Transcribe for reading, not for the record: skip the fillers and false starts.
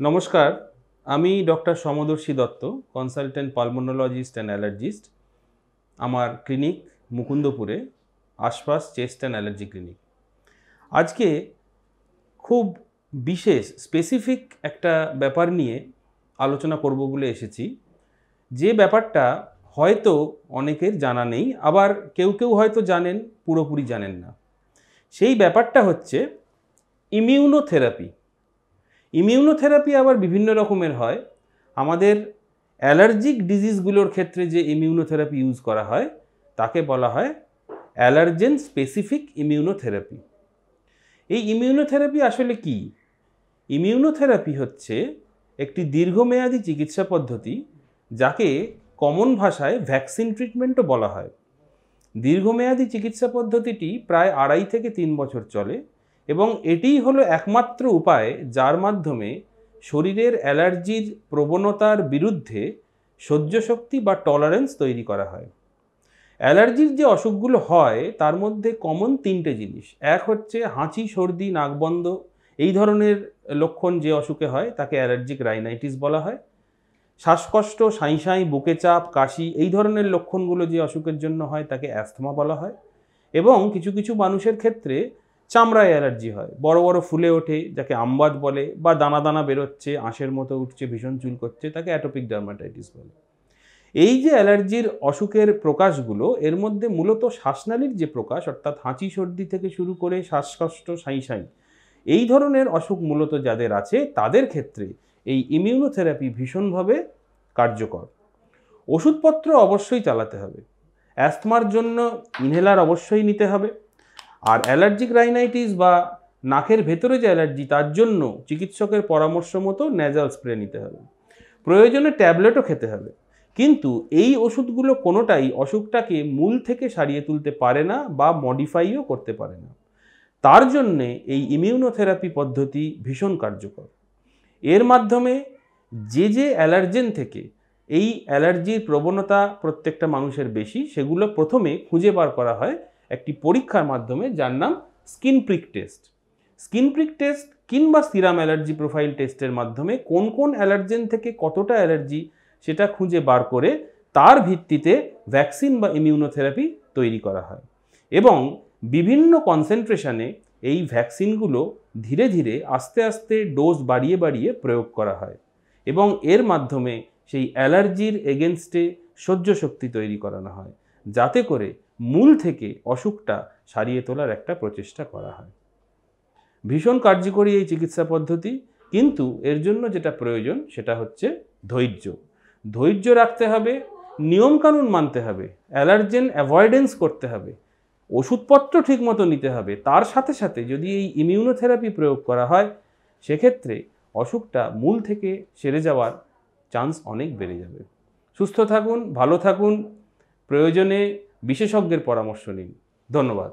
নমস্কার, আমি doctor Samadarshi Dutta, consultant pulmonologist and allergist. আমার ক্লিনিক মুকুন্দপুরে, আশপাশ চেস্ট অ্যান্ড অ্যালার্জি ক্লিনিক। আজকে খুব বিশেষ স্পেসিফিক একটা ব্যাপার নিয়ে আলোচনা করব বলে এসেছি। যে ব্যাপারটা হয়তো অনেকের জানা নেই, আবার কেউ কেউ হয়তো জানেন, পুরোপুরি জানেন না। সেই ব্যাপারটা হচ্ছে ইমিউনোথেরাপি। ইমিউনোথেরাপি আবার বিভিন্ন রকমের হয়। আমাদের অ্যালার্জিক ডিজিজগুলোর ক্ষেত্রে যে ইমিউনোথেরাপি ইউজ করা হয় তাকে বলা হয় অ্যালার্জেন স্পেসিফিক ইমিউনোথেরাপি। এই ইমিউনোথেরাপি আসলে কি? ইমিউনোথেরাপি হচ্ছে একটি দীর্ঘমেয়াদী চিকিৎসা পদ্ধতি, যাকে কমন ভাষায় ভ্যাকসিন ট্রিটমেন্টও বলা হয়। দীর্ঘমেয়াদী চিকিৎসা পদ্ধতিটি প্রায় 2.5 থেকে 3 বছর চলে এবং এটিই হলো একমাত্র উপায় যার মাধ্যমে শরীরের অ্যালার্জির প্রবণতার বিরুদ্ধে সহ্যশক্তি বা টলারেন্স তৈরি করা হয়। অ্যালার্জির যে অসুখগুলো হয় তার মধ্যে কমন 3টে জিনিস। এক হচ্ছে হাঁচি, সর্দি, নাকবন্ধ, এই ধরনের লক্ষণ যে অসুখে হয় তাকে অ্যালার্জিক রাইনাইটিস বলা হয়। শ্বাসকষ্ট, সাঁই বুকে চাপ, কাশি, এই ধরনের লক্ষণগুলো যে অসুখের জন্য হয় তাকে অ্যাস্থমা বলা হয়। এবং কিছু কিছু মানুষের ক্ষেত্রে চামড়ায় অ্যালার্জি হয়, বড় বড় ফুলে ওঠে যাকে আমবাজ বলে, বা দানা দানা বেরোচ্ছে, আঁশের মতো উঠছে, ভীষণ চুল করছে, তাকে অ্যাটোপিক ডার্মাটাইটিস বলে। এই যে অ্যালার্জির অসুখের প্রকাশগুলো, এর মধ্যে মূলত শ্বাসনালীর যে প্রকাশ, অর্থাৎ হাঁচি সর্দি থেকে শুরু করে শ্বাসকষ্ট, সাঁই এই ধরনের অসুখ মূলত যাদের আছে তাদের ক্ষেত্রে এই ইমিউনোথেরাপি ভীষণভাবে কার্যকর। ওষুধপত্র অবশ্যই চালাতে হবে। অ্যাস্থমার জন্য ইনহেলার অবশ্যই নিতে হবে। আর অ্যালার্জিক রাইনাইটিস বা নাকের ভেতরে যে অ্যালার্জি, তার জন্য চিকিৎসকের পরামর্শ মতো ন্যাজাল স্প্রে নিতে হবে। প্রয়োজনে ট্যাবলেটও খেতে হবে। কিন্তু এই ওষুধগুলো কোনোটাই অসুখটাকে মূল থেকে সারিয়ে তুলতে পারে না বা মডিফাইও করতে পারে না। তার জন্যে এই ইমিউনোথেরাপি পদ্ধতি ভীষণ কার্যকর। এর মাধ্যমে যে অ্যালার্জেন থেকে এই অ্যালার্জির প্রবণতা প্রত্যেকটা মানুষের বেশি, সেগুলো প্রথমে খুঁজে বার করা হয় একটি পরীক্ষার মাধ্যমে, যার নাম skin prick test. Skin prick test কিংবা সিরাম অ্যালার্জি প্রোফাইল টেস্টের মাধ্যমে কোন কোন অ্যালার্জেন থেকে কতটা অ্যালার্জি সেটা খুঁজে বার করে তার ভিত্তিতে ভ্যাকসিন বা ইমিউনোথেরাপি তৈরি করা হয়। এবং বিভিন্ন কনসেন্ট্রেশনে এই ভ্যাকসিনগুলো ধীরে ধীরে আস্তে আস্তে ডোজ বাড়িয়ে বাড়িয়ে প্রয়োগ করা হয় এবং এর মাধ্যমে সেই অ্যালার্জির এগেনস্টে সহ্য শক্তি তৈরি করানো হয়, যাতে করে মূল থেকে অসুখটা সারিয়ে তোলার একটা প্রচেষ্টা করা হয়। ভীষণ কার্যকরী এই চিকিৎসা পদ্ধতি, কিন্তু এর জন্য যেটা প্রয়োজন সেটা হচ্ছে ধৈর্য। ধৈর্য রাখতে হবে, নিয়মকানুন মানতে হবে, অ্যালার্জেন অ্যাভয়েডেন্স করতে হবে, ওষুধপত্র ঠিকমতো নিতে হবে। তার সাথে সাথে যদি এই ইমিউনোথেরাপি প্রয়োগ করা হয়, সেক্ষেত্রে অসুখটা মূল থেকে সেরে যাওয়ার চান্স অনেক বেড়ে যাবে। সুস্থ থাকুন, ভালো থাকুন, প্রয়োজনে বিশেষজ্ঞের পরামর্শ নিন। ধন্যবাদ।